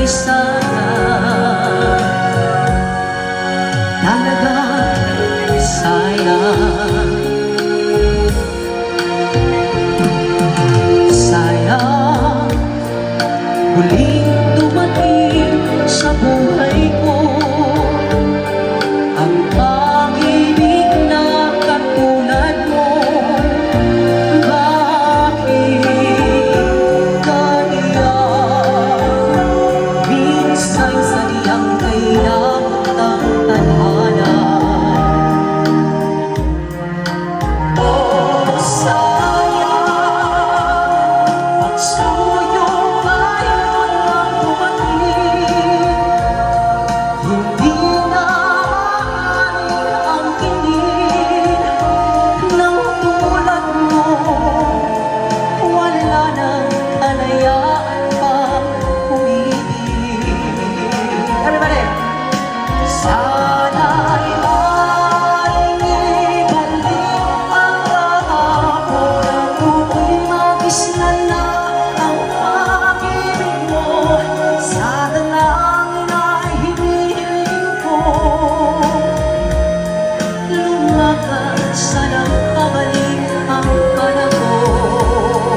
sana talagang sayang. Sayang muling dumating sa buhay ko ang pag-ibig na katulad mo. Bakit kaniya minsan sadyang kailangan ng tadhana? Oh, sayang pagsuyo ngayon ang dumating. Hindi na maaaring angkinin ng tulad mo. Wala nang kalayaan pang umibig. Everybody! Sana'y maaaring ibalik ang kahapon at tuloy magisnan na ang pag-ibig mo. Sa dalangin ay hinihiling ko, lumakad sana'y pabalik ang panahon.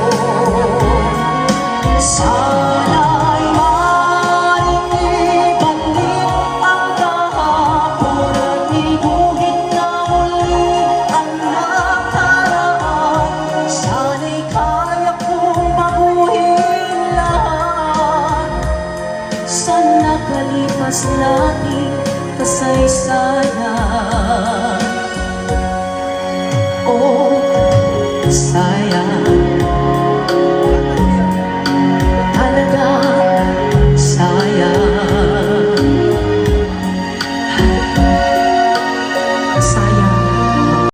Sana'y maaaring ibalik ang kahapon at iguhit na muli ang nakaraan. Sana'y kaya kong baguhin lahat sa nakalipas nating kasaysayan.